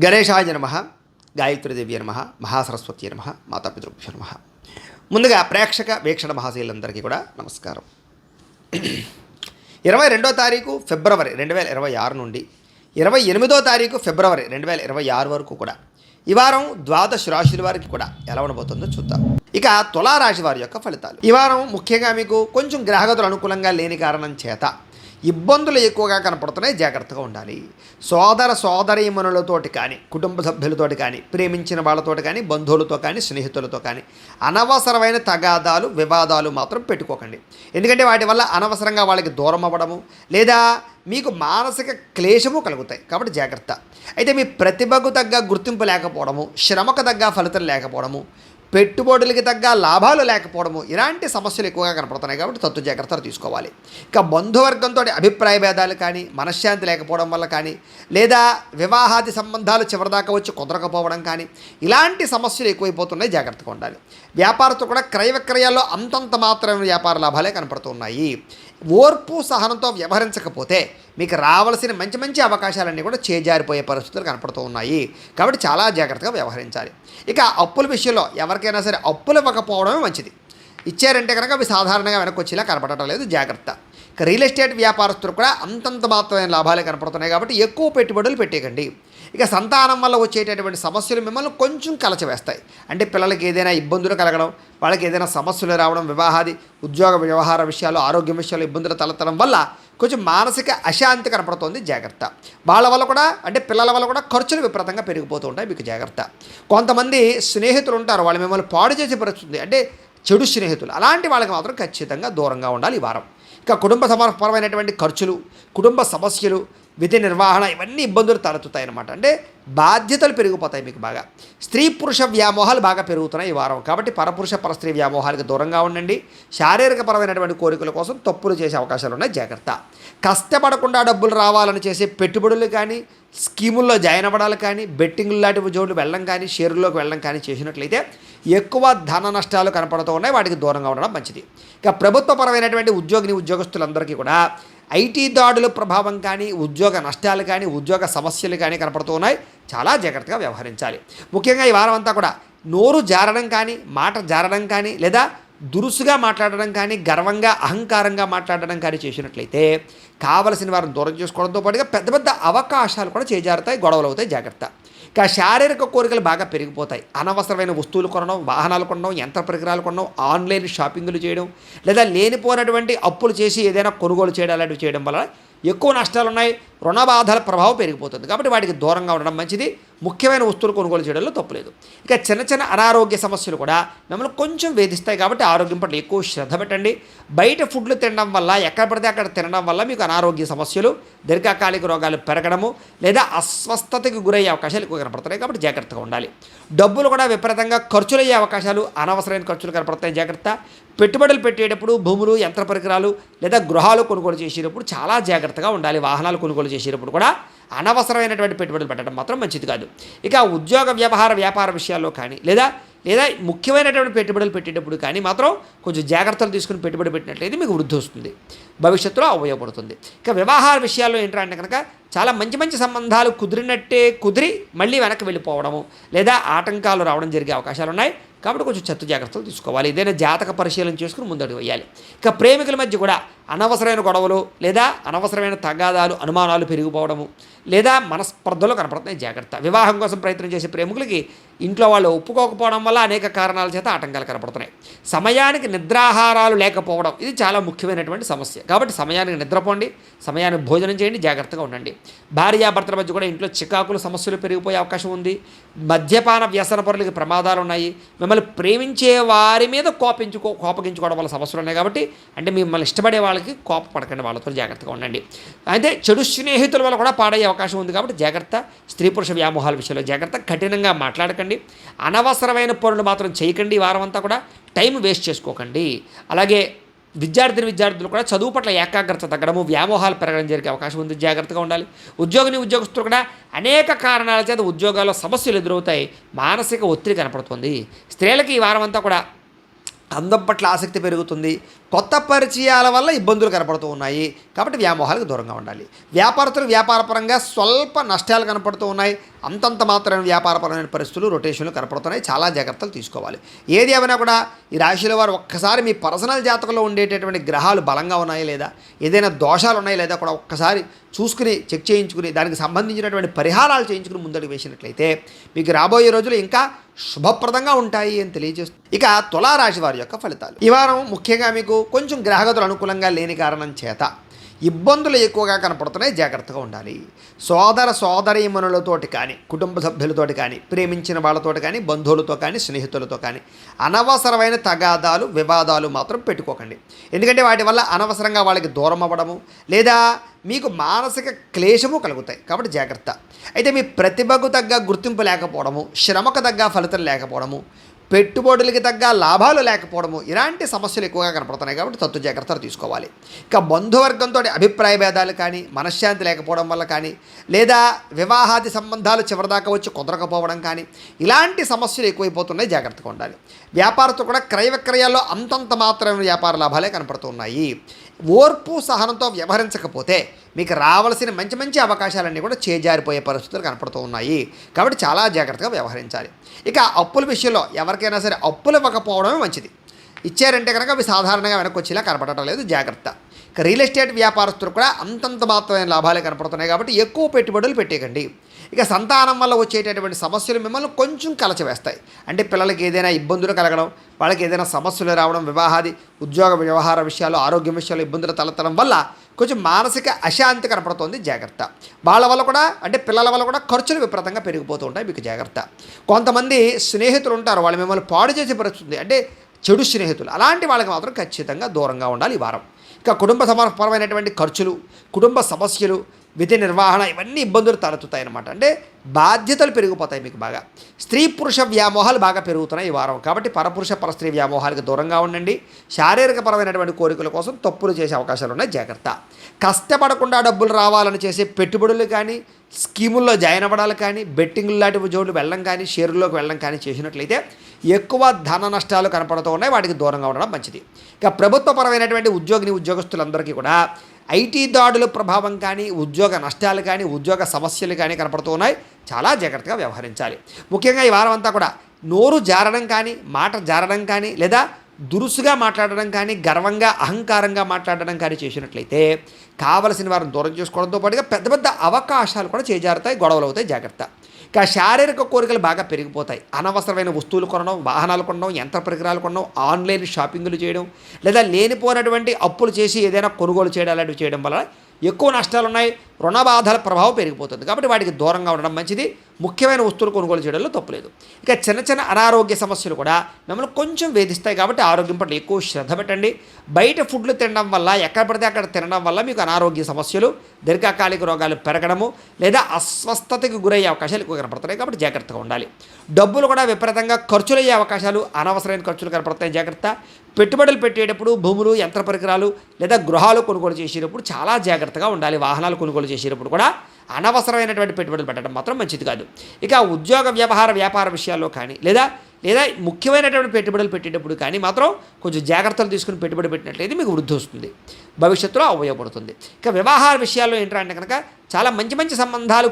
గణేశాయ నమః, గాయత్రీదేవి నమః, మహాసరస్వతి నమః, మాతాపితృభ్యో నమః. ముందుగా ప్రేక్షక వీక్షణ మహాశీలందరికీ కూడా నమస్కారం. 22వ తారీఖు ఫిబ్రవరి 2026 నుండి 28వ తారీఖు ఫిబ్రవరి 2026 వరకు కూడా ఈ వారం ద్వాదశ రాశుల వారికి కూడా ఎలా ఉండబోతుందో చూద్దాం. ఇక తులారాశి వారి యొక్క ఫలితాలు. ఈ వారం ముఖ్యంగా మీకు కొంచెం గ్రహగతులు అనుకూలంగా లేని కారణం చేత ఇబ్బందులు ఎక్కువగా కనపడుతున్నాయి, జాగ్రత్తగా ఉండాలి. సోదర సోదరీమణులతోటి కానీ, కుటుంబ సభ్యులతోటి కానీ, ప్రేమించిన వాళ్ళతోటి కానీ, బంధువులతో కానీ, స్నేహితులతో కానీ అనవసరమైన తగాదాలు వివాదాలు మాత్రం పెట్టుకోకండి. ఎందుకంటే వాటి వల్ల అనవసరంగా వాళ్ళకి దూరం అవ్వడము లేదా మీకు మానసిక క్లేశము కలుగుతాయి, కాబట్టి జాగ్రత్త. అయితే మీ ప్రతిభకు తగ్గ గుర్తింపు లేకపోవడము, శ్రమకు తగ్గ ఫలితం లేకపోవడము, పెట్టుబడులకి తగ్గ లాభాలు లేకపోవడము, ఇలాంటి సమస్యలు ఎక్కువగా కనపడుతున్నాయి, కాబట్టి తత్తు జాగ్రత్తలు తీసుకోవాలి. ఇక బంధువర్గంతో అభిప్రాయ భేదాలు కానీ, మనశ్శాంతి లేకపోవడం వల్ల కానీ, లేదా వివాహాది సంబంధాలు చివరిదాకా వచ్చి కుదరకపోవడం కానీ, ఇలాంటి సమస్యలు ఎక్కువైపోతున్నాయి, జాగ్రత్తగా ఉండాలి. వ్యాపారతో కూడా క్రయ విక్రయాల్లో అంతంత మాత్రమే వ్యాపార లాభాలే కనపడుతున్నాయి. ఓర్పు సహనంతో వ్యవహరించకపోతే మీకు రావాల్సిన మంచి మంచి అవకాశాలన్నీ కూడా చేజారిపోయే పరిస్థితులు కనపడుతూ ఉన్నాయి, కాబట్టి చాలా జాగ్రత్తగా వ్యవహరించాలి. ఇక అప్పుల విషయంలో ఎవరికైనా సరే అప్పులు ఇవ్వకపోవడమే మంచిది. ఇచ్చారంటే కనుక అవి సాధారణంగా వెనక్కి వచ్చేలా కనపడటం లేదు, జాగ్రత్త. ఇక రియల్ ఎస్టేట్ వ్యాపారస్తులు కూడా అంతంత మాత్రమైన లాభాలే కనపడుతున్నాయి, కాబట్టి ఎక్కువ పెట్టుబడులు పెట్టేయకండి. ఇక సంతానం వల్ల వచ్చేటటువంటి సమస్యలు మిమ్మల్ని కొంచెం కలచవేస్తాయి. అంటే పిల్లలకి ఏదైనా ఇబ్బందులు కలగడం, వాళ్ళకి ఏదైనా సమస్యలు రావడం, వివాహాది ఉద్యోగ వ్యవహార విషయాలు, ఆరోగ్యం విషయాలు ఇబ్బందులు తలెత్తడం వల్ల కొంచెం మానసిక అశాంతి కనపడుతుంది, జాగ్రత్త. వాళ్ళ వల్ల కూడా, అంటే పిల్లల వల్ల కూడా ఖర్చులు విపరీతంగా పెరిగిపోతూ ఉంటాయి, మీకు జాగ్రత్త. కొంతమంది స్నేహితులు ఉంటారు, వాళ్ళు మిమ్మల్ని పాడు చేసే పరిస్థితుంది, అంటే చెడు స్నేహితులు, అలాంటి వాళ్ళకి మాత్రం ఖచ్చితంగా దూరంగా ఉండాలి ఈ వారం. ఇక కుటుంబ సమర్పరమైనటువంటి ఖర్చులు, కుటుంబ సమస్యలు, విధి నిర్వహణ, ఇవన్నీ ఇబ్బందులు తలెత్తుతాయి అన్నమాట. అంటే బాధ్యతలు పెరిగిపోతాయి మీకు బాగా. స్త్రీ పురుష వ్యామోహాలు బాగా పెరుగుతున్నాయి ఈ వారం, కాబట్టి పరపురుష పరస్త్రీ వ్యామోహాలకు దూరంగా ఉండండి. శారీరకపరమైనటువంటి కోరికల కోసం తప్పులు చేసే అవకాశాలు ఉన్నాయి, జాగ్రత్త. కష్టపడకుండా డబ్బులు రావాలని చేసే పెట్టుబడులు కానీ, స్కీముల్లో జాయిన్ అవ్వడాలు కానీ, బెట్టింగ్ లాంటి జోడ్లు వెళ్ళడం కానీ, షేర్లోకి వెళ్ళడం కానీ చేసినట్లయితే ఎక్కువ ధన నష్టాలు కనపడుతూ ఉన్నాయి, వాటికి దూరంగా ఉండడం మంచిది. ఇక ప్రభుత్వపరమైనటువంటి ఉద్యోగులందరికీ కూడా ఐటీ దాడుల ప్రభావం కానీ, ఉద్యోగ నష్టాలు కానీ, ఉద్యోగ సమస్యలు కానీ కనపడుతూ ఉన్నాయి, చాలా జాగ్రత్తగా వ్యవహరించాలి. ముఖ్యంగా ఈ వారం అంతా కూడా నోరు జారడం కానీ, మాట జారడం కానీ, లేదా దురుసుగా మాట్లాడడం కానీ, గర్వంగా అహంకారంగా మాట్లాడడం కానీ చేసినట్లయితే కావలసిన వారిని దూరం చేసుకోవడంతో పాటుగా పెద్ద పెద్ద అవకాశాలు కూడా చేజారుతాయి, గొడవలు అవుతాయి, జాగ్రత్త. ఇక శారీరక కోరికలు బాగా పెరిగిపోతాయి. అనవసరమైన వస్తువులు కొనడం, వాహనాలు కొనడం, యంత్ర పరికరాలు కొనడం, ఆన్లైన్ షాపింగ్లు చేయడం, లేదా లేనిపోయినటువంటి అప్పులు చేసి ఏదైనా కొనుగోలు చేయడం, అలాంటివి చేయడం వల్ల ఎక్కువ నష్టాలు ఉన్నాయి, రుణ బాధల ప్రభావం పెరిగిపోతుంది, కాబట్టి వాటికి దూరంగా ఉండడం మంచిది. ముఖ్యమైన వస్తువులు కొనుగోలు చేయడంలో తప్పులేదు. ఇక చిన్న చిన్న అనారోగ్య సమస్యలు కూడా మిమ్మల్ని కొంచెం వేధిస్తాయి, కాబట్టి ఆరోగ్యం పట్ల ఎక్కువ శ్రద్ధ పెట్టండి. బయట ఫుడ్లు తినడం వల్ల, ఎక్కడ పడితే అక్కడ తినడం వల్ల మీకు అనారోగ్య సమస్యలు, దీర్ఘకాలిక రోగాలు పెరగడము, లేదా అస్వస్థతకి గురయ్యే అవకాశాలు ఎక్కువ కనపడుతున్నాయి, కాబట్టి జాగ్రత్తగా ఉండాలి. డబ్బులు కూడా విపరీతంగా ఖర్చులయ్యే అవకాశాలు, అనవసరమైన ఖర్చులు కనపడతాయి, జాగ్రత్త. పెట్టుబడులు పెట్టేటప్పుడు భూములు, యంత్ర పరికరాలు లేదా గృహాలు కొనుగోలు చేసేటప్పుడు చాలా జాగ్రత్తగా ఉండాలి. వాహనాలు కొనుగోలు చేసేటప్పుడు కూడా అనవసరమైనటువంటి పెట్టుబడులు పెట్టడం మాత్రం మంచిది కాదు. ఇక ఉద్యోగ వ్యాపార విషయాల్లో కానీ, లేదా ముఖ్యమైనటువంటి పెట్టుబడులు పెట్టేటప్పుడు కానీ మాత్రం కొంచెం జాగ్రత్తలు తీసుకుని పెట్టుబడి పెట్టినట్లయితే మీకు వృద్ధి వస్తుంది, భవిష్యత్తులో ఉపయోగపడుతుంది. ఇక వ్యవహార విషయాల్లో ఏంటంటే కనుక చాలా మంచి మంచి సంబంధాలు కుదిరి మళ్ళీ వెనక్కి వెళ్ళిపోవడము, లేదా ఆటంకాలు రావడం జరిగే అవకాశాలు ఉన్నాయి, కాబట్టి కొంచెం చెత్త జాగ్రత్తలు తీసుకోవాలి. ఏదైనా జాతక పరిశీలన చేసుకుని ముందడుగు వేయాలి. ఇక ప్రేమికుల మధ్య కూడా అనవసరమైన గొడవలు, లేదా అనవసరమైన తగాదాలు, అనుమానాలు పెరిగిపోవడము, లేదా మనస్పర్ధలు కనపడుతున్నాయి, జాగ్రత్త. వివాహం కోసం ప్రయత్నం చేసే ప్రేమికులకి ఇంట్లో వాళ్ళు ఒప్పుకోకపోవడం వల్ల అనేక కారణాల చేత ఆటంకాలు కనపడుతున్నాయి. సమయానికి నిద్రాహారాలు లేకపోవడం, ఇది చాలా ముఖ్యమైనటువంటి సమస్య, కాబట్టి సమయానికి నిద్రపోండి, సమయానికి భోజనం చేయండి, జాగ్రత్తగా ఉండండి. భార్యాభర్తల మధ్య కూడా ఇంట్లో చికాకులు, సమస్యలు పెరిగిపోయే అవకాశం ఉంది. మద్యపాన వ్యసన పరులకి ప్రమాదాలు ఉన్నాయి. మిమ్మల్ని ప్రేమించే వారి మీద కోపగించుకోవడం వల్ల సమస్యలు ఉన్నాయి, కాబట్టి అంటే మిమ్మల్ని ఇష్టపడే వాళ్ళకి కోపపడకండి, వాళ్ళతో జాగ్రత్తగా ఉండండి. అయితే చెడు స్నేహితుల వల్ల కూడా పాడయ్యే అవకాశం ఉంది, కాబట్టి జాగ్రత్త. స్త్రీ పురుష వ్యామోహాల విషయంలో జాగ్రత్త. కఠినంగా మాట్లాడకండి, అనవసరమైన పనులు మాత్రం చేయకండి. ఈ వారం అంతా కూడా టైం వేస్ట్ చేసుకోకండి. అలాగే విద్యార్థులు కూడా చదువు పట్ల ఏకాగ్రత తగ్గడము, వ్యామోహాలు పెరగడం జరిగే అవకాశం ఉంది, జాగ్రత్తగా ఉండాలి. ఉద్యోగస్తులు కూడా అనేక కారణాల చేత ఉద్యోగాల్లో సమస్యలు ఎదురవుతాయి, మానసిక ఒత్తిడి కనపడుతుంది. స్త్రీలకి ఈ వారం అంతా కూడా అందం పట్ల ఆసక్తి పెరుగుతుంది, కొత్త పరిచయాల వల్ల ఇబ్బందులు కనపడుతూ ఉన్నాయి. కాబట్టి వ్యామోహాలకు దూరంగా ఉండాలి. వ్యాపారస్తులు వ్యాపారపరంగా స్వల్ప నష్టాలు కనపడుతూ ఉన్నాయి. అంతంత మాత్రమే వ్యాపారపరమైన పరిస్థితులు రొటేషన్లు కనపడుతున్నాయి. చాలా జాగ్రత్తలు తీసుకోవాలి. ఏది ఏమైనా కూడా ఈ రాశిలో వారు ఒక్కసారి మీ పర్సనల్ జాతకంలో ఉండేటటువంటి గ్రహాలు బలంగా ఉన్నాయా లేదా, ఏదైనా దోషాలు ఉన్నాయా లేదా కూడా ఒక్కసారి చూసుకుని చెక్ చేయించుకుని దానికి సంబంధించినటువంటి పరిహారాలు చేయించుకుని ముందడుగు వేసినట్లయితే మీకు రాబోయే రోజులు ఇంకా శుభప్రదంగా ఉంటాయి అని తెలియజేస్తుంది. ఇక తులారాశి వారి యొక్క ఫలితాలు. ఈ వారం ముఖ్యంగా మీకు కొంచెం గ్రహగతులు అనుకూలంగా లేని కారణం చేత ఇబ్బందులు ఎక్కువగా కనపడుతున్నాయి. జాగ్రత్తగా ఉండాలి. సోదరీమణులతోటి కానీ, కుటుంబ సభ్యులతోటి కానీ, ప్రేమించిన వాళ్ళతోటి కానీ, బంధువులతో కానీ, స్నేహితులతో కానీ అనవసరమైన తగాదాలు వివాదాలు మాత్రం పెట్టుకోకండి. ఎందుకంటే వాటి వల్ల అనవసరంగా వాళ్ళకి దూరం అవ్వడము లేదా మీకు మానసిక క్లేశము కలుగుతాయి. కాబట్టి జాగ్రత్త. అయితే మీ ప్రతిభకు తగ్గ గుర్తింపు లేకపోవడము, శ్రమకు తగ్గ ఫలితం లేకపోవడము, పెట్టుబడులకి తగ్గ లాభాలు లేకపోవడము ఇలాంటి సమస్యలు ఎక్కువగా కనపడుతున్నాయి. కాబట్టి తత్తు జాగ్రత్తలు తీసుకోవాలి. ఇక బంధువర్గంతో అభిప్రాయ భేదాలు కానీ, మనశ్శాంతి లేకపోవడం వల్ల కానీ, లేదా వివాహాది సంబంధాలు చివరిదాకా వచ్చి కుదరకపోవడం కానీ ఇలాంటి సమస్యలు ఎక్కువైపోతున్నాయి. జాగ్రత్తగా ఉండాలి. వ్యాపారస్తులు కూడా క్రయ విక్రయాల్లో అంతంత మాత్రమే వ్యాపార లాభాలే కనపడుతున్నాయి. ఓర్పు సహనంతో వ్యవహరించకపోతే మీకు రావాల్సిన మంచి మంచి అవకాశాలన్నీ కూడా చేజారిపోయే పరిస్థితులు కనపడుతూ ఉన్నాయి. కాబట్టి చాలా జాగ్రత్తగా వ్యవహరించాలి. ఇక అప్పుల విషయంలో ఎవరికైనా సరే అప్పులు ఇవ్వకపోవడమే మంచిది. ఇచ్చారంటే కనుక అవి సాధారణంగా వెనక్కి వచ్చేలా కనపడటం లేదు. జాగ్రత్త. ఇక రియల్ ఎస్టేట్ వ్యాపారస్తులు కూడా అంతంత మాత్రమైన లాభాలే కనపడుతున్నాయి. కాబట్టి ఎక్కువ పెట్టుబడులు పెట్టేయకండి. ఇక సంతానం వల్ల వచ్చేటటువంటి సమస్యలు మిమ్మల్ని కొంచెం కలచవేస్తాయి. అంటే పిల్లలకి ఏదైనా ఇబ్బందులు కలగడం, వాళ్ళకి ఏదైనా సమస్యలు రావడం, వివాహాది ఉద్యోగ వ్యవహార విషయాలు, ఆరోగ్యం విషయాలు ఇబ్బందులు తలెత్తడం వల్ల కొంచెం మానసిక అశాంతి కనపడుతుంది. జాగ్రత్త. వాళ్ళ వల్ల కూడా అంటే పిల్లల వల్ల కూడా ఖర్చులు విపరీతంగా పెరిగిపోతూ ఉంటాయి. మీకు జాగ్రత్త. కొంతమంది స్నేహితులు ఉంటారు, వాళ్ళు మిమ్మల్ని పాడు చేసి పరుస్తుంది, అంటే చెడు స్నేహితులు. అలాంటి వాళ్ళకి మాత్రం ఖచ్చితంగా దూరంగా ఉండాలి ఈ వారం. ఇక కుటుంబ సమర్పరమైనటువంటి ఖర్చులు, కుటుంబ సమస్యలు, విధి నిర్వహణ ఇవన్నీ ఇబ్బందులు తలెత్తుతాయి అన్నమాట. అంటే బాధ్యతలు పెరిగిపోతాయి మీకు బాగా. స్త్రీ పురుష వ్యామోహాలు బాగా పెరుగుతున్నాయి ఈ వారం. కాబట్టి పరపురుష పరస్త్రీ వ్యామోహాలకు దూరంగా ఉండండి. శారీరకపరమైనటువంటి కోరికల కోసం తప్పులు చేసే అవకాశాలు ఉన్నాయి. జాగ్రత్త. కష్టపడకుండా డబ్బులు రావాలని చేసే పెట్టుబడులు కానీ, స్కీముల్లో జాయిన్ అవ్వడాలు కానీ, బెట్టింగ్ లాంటి జోడ్లు వెళ్ళడం కానీ, షేర్లోకి వెళ్ళడం కానీ చేసినట్లయితే ఎక్కువ ధన నష్టాలు కనపడుతూ ఉన్నాయి. వాటికి దూరంగా ఉండడం మంచిది. ఇక ప్రభుత్వపరమైనటువంటి ఉద్యోగులందరికీ కూడా ఐటీ దాడుల ప్రభావం కానీ, ఉద్యోగ నష్టాలు కానీ, ఉద్యోగ సమస్యలు కానీ కనపడుతూ ఉన్నాయి. చాలా జాగ్రత్తగా వ్యవహరించాలి. ముఖ్యంగా ఈ వారం అంతా కూడా నోరు జారడం కానీ, మాట జారడం కానీ, లేదా దురుసుగా మాట్లాడడం కానీ, గర్వంగా అహంకారంగా మాట్లాడడం కానీ చేసినట్లయితే కావలసిన వారిని దూరం చేసుకోవడంతో పాటుగా పెద్ద పెద్ద అవకాశాలు కూడా చేజారుతాయి, గొడవలు అవుతాయి. జాగ్రత్త. ఇక శారీరక కోరికలు బాగా పెరిగిపోతాయి. అనవసరమైన వస్తువులు కొనడం, వాహనాలు కొనడం, యంత్ర పరికరాలు కొనడం, ఆన్లైన్ షాపింగ్లు చేయడం, లేదా లేనిపోయినటువంటి అప్పులు చేసి ఏదైనా కొనుగోలు చేయడం అలాంటివి చేయడం వల్ల ఎక్కువ నష్టాలు ఉన్నాయి. రుణ బాధల ప్రభావం పెరిగిపోతుంది. కాబట్టి వాటికి దూరంగా ఉండడం మంచిది. ముఖ్యమైన వస్తువులు కొనుగోలు చేయడంలో తప్పులేదు. ఇక చిన్న చిన్న అనారోగ్య సమస్యలు కూడా మిమ్మల్ని కొంచెం వేధిస్తాయి. కాబట్టి ఆరోగ్యం పట్ల ఎక్కువ శ్రద్ధ పెట్టండి. బయట ఫుడ్లు తినడం వల్ల, ఎక్కడ పడితే అక్కడ తినడం వల్ల మీకు అనారోగ్య సమస్యలు, దీర్ఘకాలిక రోగాలు పెరగడము లేదా అస్వస్థతకి గురయ్యే అవకాశాలు ఎక్కువ కనపడుతున్నాయి. కాబట్టి జాగ్రత్తగా ఉండాలి. డబ్బులు కూడా విపరీతంగా ఖర్చులయ్యే అవకాశాలు, అనవసరమైన ఖర్చులు కనపడతాయి. జాగ్రత్త. పెట్టుబడులు పెట్టేటప్పుడు భూములు, యంత్ర పరికరాలు లేదా గృహాలు కొనుగోలు చేసేటప్పుడు చాలా జాగ్రత్తగా ఉండాలి. వాహనాలు కొనుగోలు చేసేటప్పుడు కూడా అనవసరమైనటువంటి పెట్టుబడులు పెట్టడం మాత్రం మంచిది కాదు. ఇక ఉద్యోగ వ్యాపార విషయాల్లో కానీ, లేదా ముఖ్యమైనటువంటి పెట్టుబడులు పెట్టేటప్పుడు కానీ మాత్రం కొంచెం జాగ్రత్తలు తీసుకుని పెట్టుబడి పెట్టినట్లయితే మీకు వృద్ధి వస్తుంది, భవిష్యత్తులో ఉపయోగపడుతుంది. ఇక వ్యవహార విషయాల్లో ఏంటంటే కనుక చాలా మంచి మంచి సంబంధాలు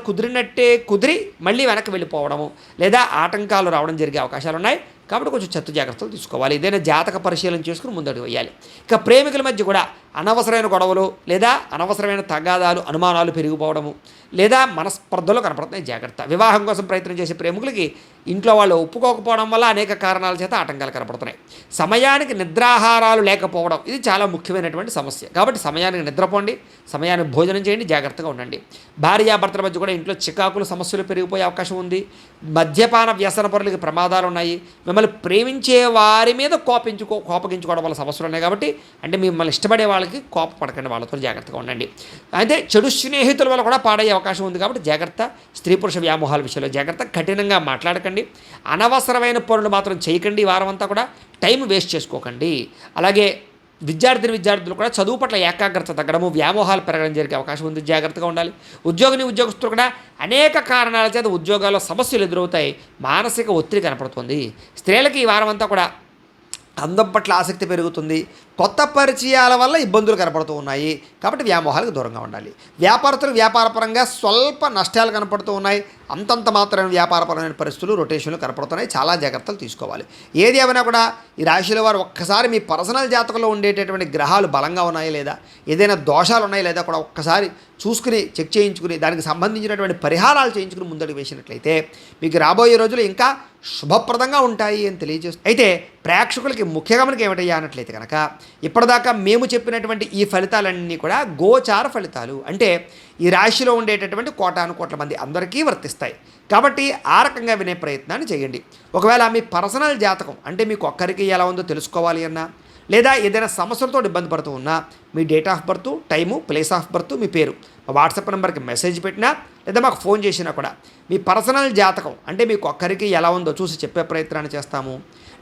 కుదిరి మళ్ళీ వెనక్కి వెళ్ళిపోవడము లేదా ఆటంకాలు రావడం జరిగే అవకాశాలు ఉన్నాయి. కాబట్టి కొంచెం చెత్త జాగ్రత్తలు తీసుకోవాలి. ఏదైనా జాతక పరిశీలన చేసుకుని ముందడుగు వేయాలి. ఇక ప్రేమికుల మధ్య కూడా అనవసరమైన గొడవలు లేదా అనవసరమైన తగాదాలు, అనుమానాలు పెరిగిపోవడము లేదా మనస్పర్ధలు కనపడుతున్నాయి. జాగ్రత్త. వివాహం కోసం ప్రయత్నం చేసే ప్రేమికులకి ఇంట్లో వాళ్ళు ఒప్పుకోకపోవడం వల్ల అనేక కారణాల చేత ఆటంకాలు కనపడుతున్నాయి. సమయానికి నిద్రాహారాలు లేకపోవడం ఇది చాలా ముఖ్యమైనటువంటి సమస్య. కాబట్టి సమయానికి నిద్రపోండి, సమయానికి భోజనం చేయండి, జాగ్రత్తగా ఉండండి. భార్యాభర్తల మధ్య కూడా ఇంట్లో చికాకులు, సమస్యలు పెరిగిపోయే అవకాశం ఉంది. మద్యపాన వ్యసన పరులకి ప్రమాదాలు ఉన్నాయి. మిమ్మల్ని ప్రేమించే వారి మీద కోపగించుకోవడం వల్ల సమస్యలు ఉన్నాయి. కాబట్టి అంటే మిమ్మల్ని ఇష్టపడే వాళ్ళకి కోపపడకండి, వాళ్ళతో జాగ్రత్తగా ఉండండి. అయితే చెడు స్నేహితుల వల్ల కూడా పాడయ్యే అవకాశం ఉంది. కాబట్టి జాగ్రత్త. స్త్రీ పురుష వ్యామోహాల విషయంలో జాగ్రత్త. కఠినంగా మాట్లాడకండి, అనవసరమైన పనులు మాత్రం చేయకండి. ఈ వారం అంతా కూడా టైం వేస్ట్ చేసుకోకండి. అలాగే విద్యార్థులు కూడా చదువు పట్ల ఏకాగ్రత తగ్గడము, వ్యామోహాలు పెరగడం జరిగే అవకాశం ఉంది. జాగ్రత్తగా ఉండాలి. ఉద్యోగస్తులు కూడా అనేక కారణాల చేత ఉద్యోగాల్లో సమస్యలు ఎదురవుతాయి. మానసిక ఒత్తిడి కనపడుతుంది. స్త్రీలకి ఈ వారం అంతా కూడా అందం పట్ల ఆసక్తి పెరుగుతుంది. కొత్త పరిచయాల వల్ల ఇబ్బందులు కనపడుతూ ఉన్నాయి. కాబట్టి వ్యామోహాలకు దూరంగా ఉండాలి. వ్యాపారస్తులు వ్యాపారపరంగా స్వల్ప నష్టాలు కనపడుతూ ఉన్నాయి. అంతంత మాత్రమే వ్యాపారపరమైన పరిస్థితులు రొటేషన్లు కనపడుతున్నాయి. చాలా జాగ్రత్తలు తీసుకోవాలి. ఏది ఏమైనా కూడా ఈ రాశిలో వారు ఒక్కసారి మీ పర్సనల్ జాతకంలో ఉండేటటువంటి గ్రహాలు బలంగా ఉన్నాయా లేదా, ఏదైనా దోషాలు ఉన్నాయా లేదా కూడా ఒక్కసారి చూసుకుని చెక్ చేయించుకుని దానికి సంబంధించినటువంటి పరిహారాలు చేయించుకుని ముందడుగు వేసినట్లయితే మీకు రాబోయే రోజులు ఇంకా శుభప్రదంగా ఉంటాయి అని తెలియజేస్తుంది. అయితే ప్రేక్షకులకి ముఖ్యంగా మనకి ఏమిటయ్యా అన్నట్లయితే కనుక ఇప్పటిదాకా మేము చెప్పినటువంటి ఈ ఫలితాలన్నీ కూడా గోచార ఫలితాలు, అంటే ఈ రాశిలో ఉండేటటువంటి కోటాను కోట్ల మంది అందరికీ వర్తిస్తాయి. కాబట్టి ఆ రకంగా వినే ప్రయత్నాన్ని చేయండి. ఒకవేళ మీ పర్సనల్ జాతకం అంటే మీకు ఒక్కరికి ఎలా ఉందో తెలుసుకోవాలి అన్నా, లేదా ఏదైనా సమస్యలతో ఇబ్బంది పడుతూ ఉన్నా మీ date of birth, time, place of birth, మీ పేరు మా వాట్సాప్ నెంబర్కి మెసేజ్ పెట్టినా లేదా మాకు ఫోన్ చేసినా కూడా మీ పర్సనల్ జాతకం అంటే మీకు ఒక్కరికి ఎలా ఉందో చూసి చెప్పే ప్రయత్నాన్ని చేస్తాము.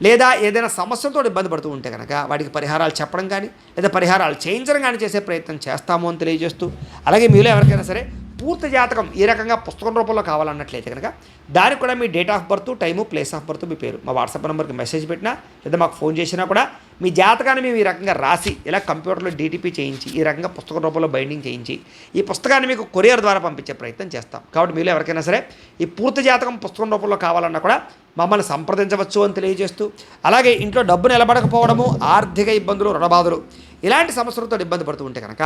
లేదా ఏదైనా సమస్యలతో ఇబ్బంది పడుతూ ఉంటే కనుక వాటికి పరిహారాలు చెప్పడం కానీ లేదా పరిహారాలు చేయించడం కానీ చేసే ప్రయత్నం చేస్తాము అని తెలియజేస్తూ, అలాగే మీలో ఎవరికైనా సరే పూర్తి జాతకం ఈ రకంగా పుస్తకం రూపంలో కావాలన్నట్లయితే కనుక దానికి కూడా మీ date of birth, time, place of birth, మీ పేరు మా వాట్సాప్ నెంబర్కి మెసేజ్ పెట్టినా లేదా మాకు ఫోన్ చేసినా కూడా మీ జాతకాన్ని మేము ఈ రకంగా రాసి ఇలా కంప్యూటర్లో డీటీపీ చేయించి ఈ రకంగా పుస్తకం రూపంలో బైండింగ్ చేయించి ఈ పుస్తకాన్ని మీకు కొరియర్ ద్వారా పంపించే ప్రయత్నం చేస్తాం. కాబట్టి మీలో ఎవరికైనా సరే ఈ పూర్తి జాతకం పుస్తకం రూపంలో కావాలన్నా కూడా మమ్మల్ని సంప్రదించవచ్చు అని తెలియజేస్తూ, అలాగే ఇంట్లో డబ్బు నిలబడకపోవడము, ఆర్థిక ఇబ్బందులు, రుణబాధలు ఇలాంటి సమస్యలతో ఇబ్బంది పడుతూ ఉంటే కనుక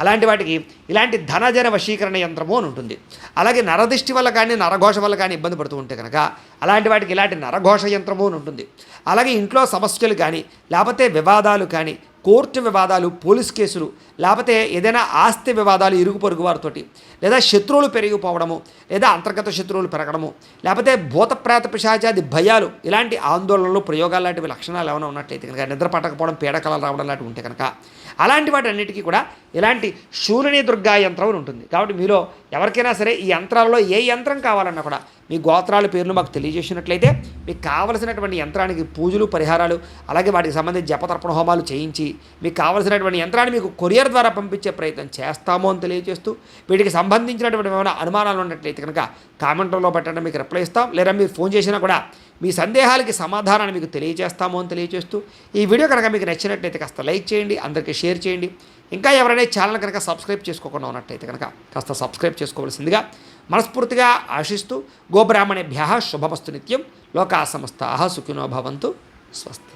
అలాంటి వాటికి ఇలాంటి ధనజన వశీకరణ యంత్రము అని ఉంటుంది. అలాగే నరదిష్టి వల్ల కానీ నరఘోష వల్ల కానీ ఇబ్బంది పడుతూ ఉంటే కనుక అలాంటి వాటికి ఇలాంటి నరఘోష యంత్రము అని ఉంటుంది. అలాగే ఇంట్లో సమస్యలు కానీ లేకపోతే వివాదాలు కానీ, కోర్టు వివాదాలు, పోలీస్ కేసులు, లేకపోతే ఏదైనా ఆస్తి వివాదాలు ఇరుగు పొరుగు వారితోటి, లేదా శత్రువులు పెరిగిపోవడము, లేదా అంతర్గత శత్రువులు పెరగడము, లేకపోతే భూతప్రేత పిశాచాది భయాలు, ఇలాంటి ఆందోళనలు, ప్రయోగాలు లాంటివి లక్షణాలు ఏమైనా ఉన్నట్లయితే కనుక, నిద్ర పట్టకపోవడం, పీడకలలు రావడం లాంటివి ఉంటే కనుక అలాంటి వాటి అన్నిటికీ కూడా ఇలాంటి శూలిని దుర్గా యంత్రం అని ఉంటుంది. కాబట్టి మీలో ఎవరికైనా సరే ఈ యంత్రాలలో ఏ యంత్రం కావాలన్నా కూడా మీ గోత్రాల పేర్లు మాకు తెలియజేసినట్లయితే మీకు కావలసినటువంటి యంత్రానికి పూజలు, పరిహారాలు, అలాగే వాటికి సంబంధించి జపతర్పణ హోమాలు చేయించి మీకు కావలసినటువంటి యంత్రాన్ని మీకు కొరియర్ ద్వారా పంపించే ప్రయత్నం చేస్తాము అని తెలియజేస్తూ, వీటికి సంబంధించినటువంటి ఏమైనా అనుమానాలు ఉన్నట్లయితే కనుక కామెంట్లో పెట్టండి, మీకు రిప్లై ఇస్తాం. లేదా మీరు ఫోన్ చేసినా కూడా మీ సందేహాలకి సమాధానాన్ని మీకు తెలియజేస్తాము అని తెలియజేస్తూ, ఈ వీడియో కనుక మీకు నచ్చినట్లయితే కాస్త లైక్ చేయండి, అందరికీ షేర్ చేయండి. ఇంకా ఎవరైనా ఛానల్ కనుక సబ్స్క్రైబ్ చేసుకోకుండా ఉన్నట్లయితే కనుక కాస్త సబ్స్క్రైబ్ చేసుకోవాల్సిందిగా మనస్ఫూర్తిగా ఆశిస్తూ, గోబ్రాహ్మణేభ్యః శుభమస్తు నిత్యం, లోకా సమస్తాః సుఖినో భవంతు, స్వస్తి.